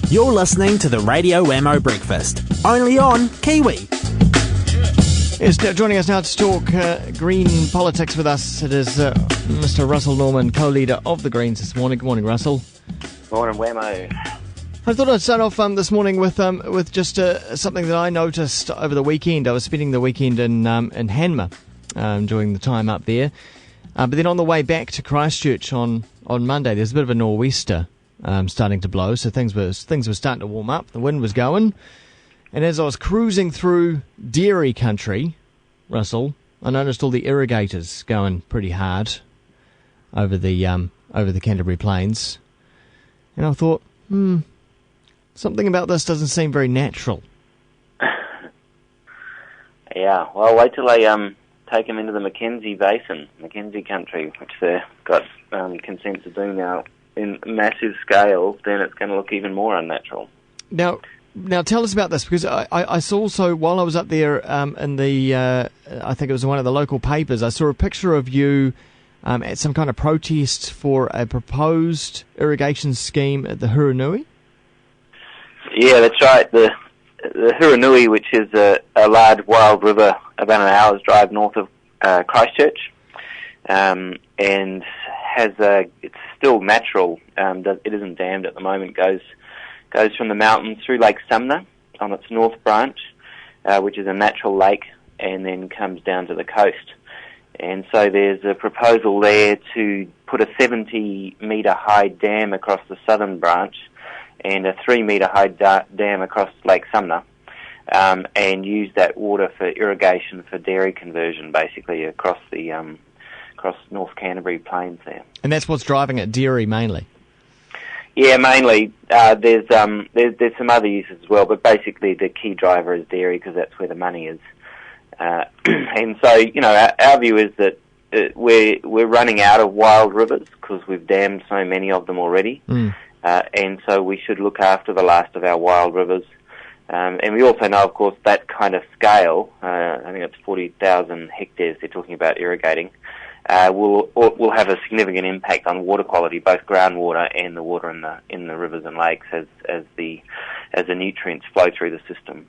You're listening to the Radio Wammo Breakfast, only on Kiwi. Yes, joining us now to talk green politics with us, it is Mr. Russel Norman, co-leader of the Greens this morning. Good morning, Russell. Morning, Wammo. I thought I'd start off this morning with just something that I noticed over the weekend. I was spending the weekend in Hanmer, during the time up there. But then on the way back to Christchurch on Monday, there's a bit of a nor'wester starting to blow, so things were starting to warm up. The wind was going, and as I was cruising through dairy country, Russell, I noticed all the irrigators going pretty hard over the Canterbury Plains, and I thought, something about this doesn't seem very natural. Yeah, well, wait till they take them into the Mackenzie country, which they've got consent to do now in massive scale. Then it's going to look even more unnatural. Now tell us about this, because I saw also while I was up there in the I think it was one of the local papers, I saw a picture of you at some kind of protest for a proposed irrigation scheme at the Huranui. Yeah, that's right. The Huranui, which is a large wild river about an hour's drive north of Christchurch, and it's still natural. It isn't dammed at the moment. Goes from the mountains through Lake Sumner on its north branch, which is a natural lake, and then comes down to the coast. And so there's a proposal there to put a 70-metre high dam across the southern branch and a 3-metre high dam across Lake Sumner, and use that water for irrigation for dairy conversion, basically across the across North Canterbury Plains there. And that's what's driving it, dairy mainly. Yeah, mainly. There's some other uses as well, but basically the key driver is dairy because that's where the money is. And so, our view is that we're running out of wild rivers because we've dammed so many of them already. And so we should look after the last of our wild rivers. And we also know, of course, that kind of scale, I think it's 40,000 hectares they're talking about irrigating, will have a significant impact on water quality, both groundwater and the water in the rivers and lakes as the nutrients flow through the system.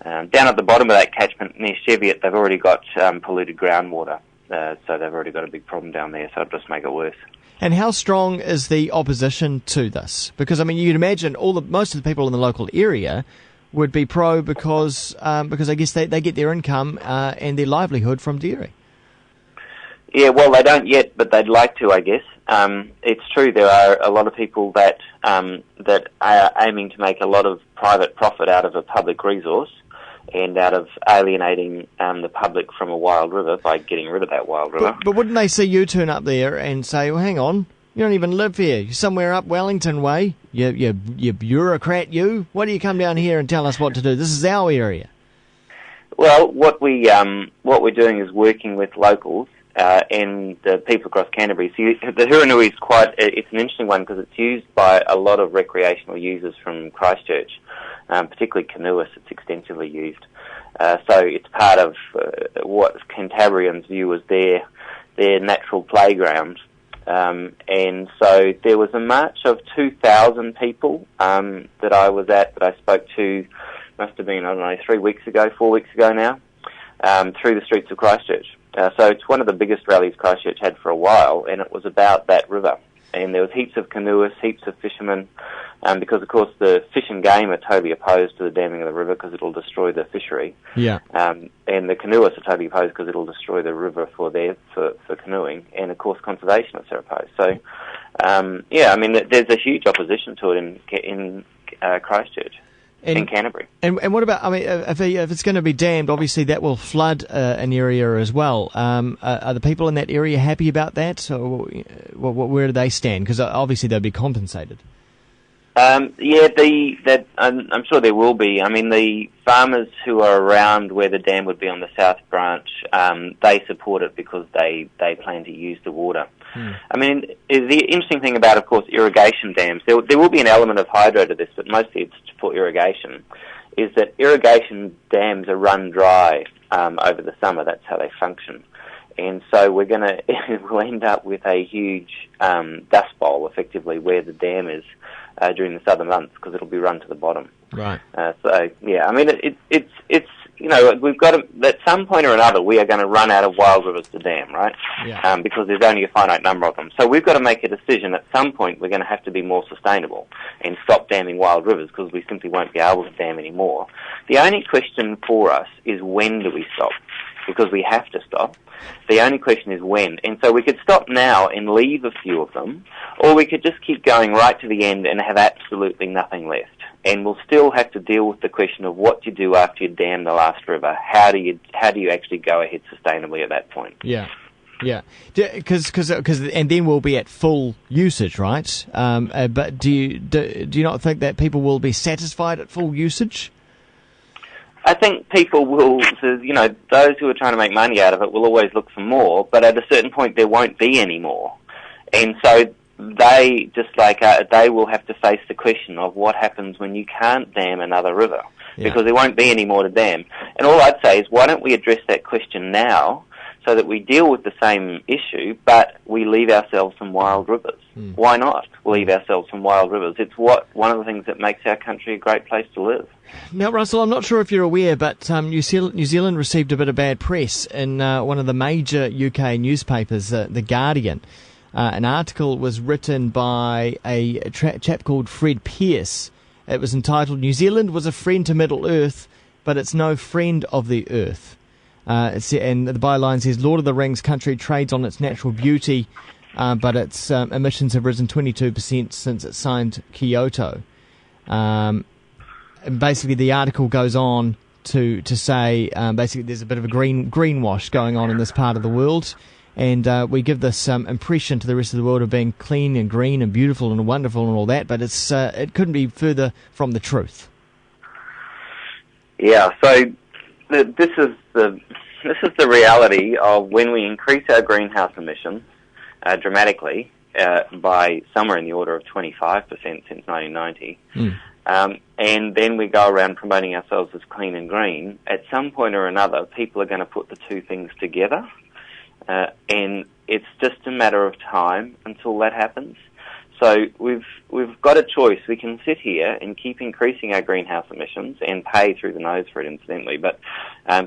Down at the bottom of that catchment near Cheviot, they've already got polluted groundwater, so they've already got a big problem down there, so it'll just make it worse. And how strong is the opposition to this? Because, I mean, you'd imagine most of the people in the local area would be pro because I guess they get their income and their livelihood from dairy. Yeah, well, they don't yet, but they'd like to, I guess. It's true, there are a lot of people that are aiming to make a lot of private profit out of a public resource and out of alienating the public from a wild river by getting rid of that wild river. But wouldn't they see you turn up there and say, well, hang on, you don't even live here. You're somewhere up Wellington way. You bureaucrat, you. Why do you come down here and tell us what to do? This is our area. Well, what we're doing is working with locals and the people across Canterbury. So the Huranui is it's an interesting one because it's used by a lot of recreational users from Christchurch, particularly canoeists. It's extensively used. So it's part of what Cantabrians view as their natural playground. And so there was a march of 2,000 people that I was at, that I spoke to, must have been, 4 weeks ago now, through the streets of Christchurch. So it's one of the biggest rallies Christchurch had for a while, and it was about that river. And there was heaps of canoeists, heaps of fishermen, because, of course, the fish and game are totally opposed to the damming of the river because it'll destroy the fishery. Yeah. And the canoeists are totally opposed because it'll destroy the river for canoeing. And, of course, conservationists are opposed. So, there's a huge opposition to it in Christchurch. In Canterbury. And what about, if it's going to be dammed, obviously that will flood an area as well. Are the people in that area happy about that? So where do they stand? Because obviously they'll be compensated. I'm sure there will be. The farmers who are around where the dam would be on the South Branch, they support it because they plan to use the water. The interesting thing about, of course, irrigation dams, there will be an element of hydro to this, but mostly it's for irrigation, is that irrigation dams are run dry over the summer. That's how they function. And so we'll end up with a huge dust bowl, effectively, where the dam is during the southern months, because it'll be run to the bottom. Right. So yeah, I mean, it's we've got to, at some point or another, we are going to run out of wild rivers to dam, right? Yeah. Because there's only a finite number of them. So we've got to make a decision. At some point, we're going to have to be more sustainable and stop damming wild rivers, because we simply won't be able to dam anymore. The only question for us is, when do we stop? Because we have to stop. The only question is when. And so we could stop now and leave a few of them, or we could just keep going right to the end and have absolutely nothing left. And we'll still have to deal with the question of what you do after you dam the last river. How do you actually go ahead sustainably at that point? Yeah. Yeah, because and then we'll be at full usage, right? But do you not think that people will be satisfied at full usage? I think people will, those who are trying to make money out of it will always look for more, but at a certain point there won't be any more. And so they, they will have to face the question of what happens when you can't dam another river, because there won't be any more to dam. And all I'd say is, why don't we address that question now, so that we deal with the same issue, but we leave ourselves some wild rivers. Why not leave ourselves some wild rivers? It's one of the things that makes our country a great place to live. Now, Russell, I'm not sure if you're aware, but New Zealand received a bit of bad press in one of the major UK newspapers, The Guardian. An article was written by a chap called Fred Pearce. It was entitled, "New Zealand was a friend to Middle Earth, but it's no friend of the Earth." And the byline says, "Lord of the Rings country trades on its natural beauty, but its emissions have risen 22% since it signed Kyoto." And basically, the article goes on to say, basically, there's a bit of a greenwash going on in this part of the world, and we give this impression to the rest of the world of being clean and green and beautiful and wonderful and all that, but it couldn't be further from the truth. Yeah, so this is the reality of when we increase our greenhouse emissions dramatically by somewhere in the order of 25% since 1990, and then we go around promoting ourselves as clean and green. At some point or another, people are going to put the two things together, and it's just a matter of time until that happens. So we've got a choice. We can sit here and keep increasing our greenhouse emissions and pay through the nose for it, incidentally, but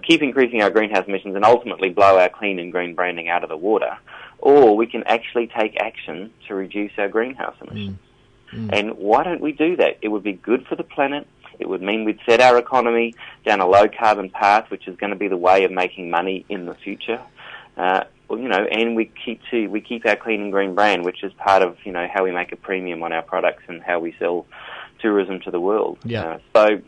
keep increasing our greenhouse emissions and ultimately blow our clean and green branding out of the water. Or we can actually take action to reduce our greenhouse emissions. And why don't we do that? It would be good for the planet. It would mean we'd set our economy down a low-carbon path, which is going to be the way of making money in the future. And we keep our clean and green brand, which is part of how we make a premium on our products and how we sell tourism to the world. Yeah. This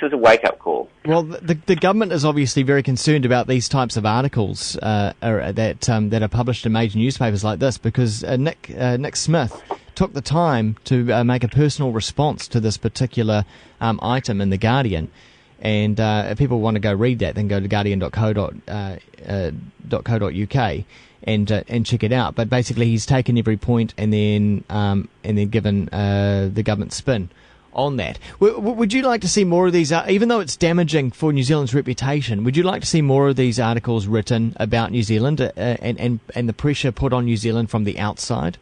is a wake-up call. Well, the government is obviously very concerned about these types of articles that are published in major newspapers like this, because Nick Smith took the time to make a personal response to this particular item in The Guardian. And if people want to go read that, then go to guardian.co.uk and check it out. But basically, he's taken every point and then given the government spin on that. Would you like to see more of these? Even though it's damaging for New Zealand's reputation, would you like to see more of these articles written about New Zealand and the pressure put on New Zealand from the outside?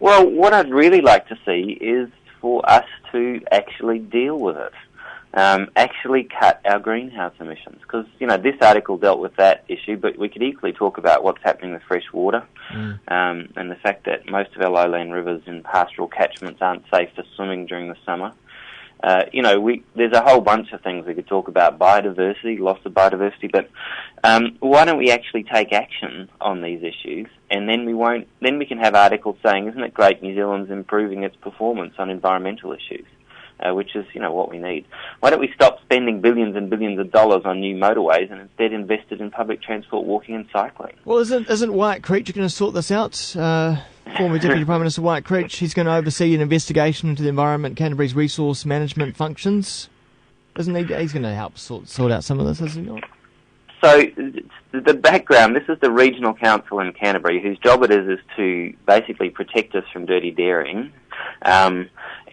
Well, what I'd really like to see is for us to actually deal with it. Actually cut our greenhouse emissions, because this article dealt with that issue, but we could equally talk about what's happening with fresh water, and the fact that most of our lowland rivers and pastoral catchments aren't safe for swimming during the summer. There's a whole bunch of things we could talk about: biodiversity, loss of biodiversity, but why don't we actually take action on these issues, and then we can have articles saying, isn't it great New Zealand's improving its performance on environmental issues? Which is, what we need. Why don't we stop spending billions and billions of dollars on new motorways and instead invest it in public transport, walking and cycling? Well, isn't Wyatt Creech going to sort this out? Former Deputy Prime Minister Wyatt Creech, he's going to oversee an investigation into the Environment Canterbury's resource management functions. Isn't he? He's going to help sort out some of this, isn't he not? So the background, this is the Regional Council in Canterbury, whose job it is to basically protect us from dirty dairying,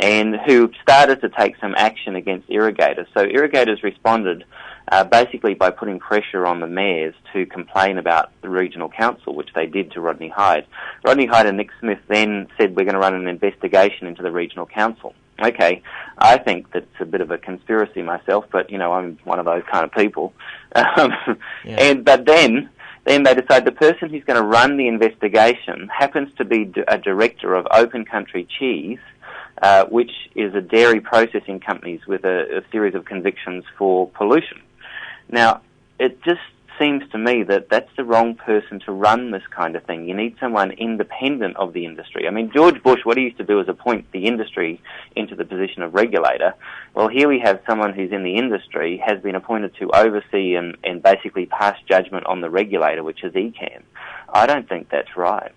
and who started to take some action against irrigators. So irrigators responded basically by putting pressure on the mayors to complain about the regional council, which they did to Rodney Hyde. Rodney Hyde and Nick Smith then said, we're going to run an investigation into the regional council. Okay, I think that's a bit of a conspiracy myself, but, I'm one of those kind of people. But then they decide the person who's going to run the investigation happens to be a director of Open Country Cheese, which is a dairy processing company with a series of convictions for pollution. Now, it just seems to me that that's the wrong person to run this kind of thing. You need someone independent of the industry. I mean, George Bush, what he used to do is appoint the industry into the position of regulator. Well, here we have someone who's in the industry, has been appointed to oversee and basically pass judgment on the regulator, which is ECAN. I don't think that's right.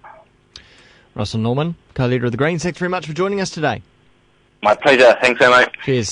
Russell Norman, co-leader of the Greens, thanks very much for joining us today. My pleasure. Thanks so much. Cheers.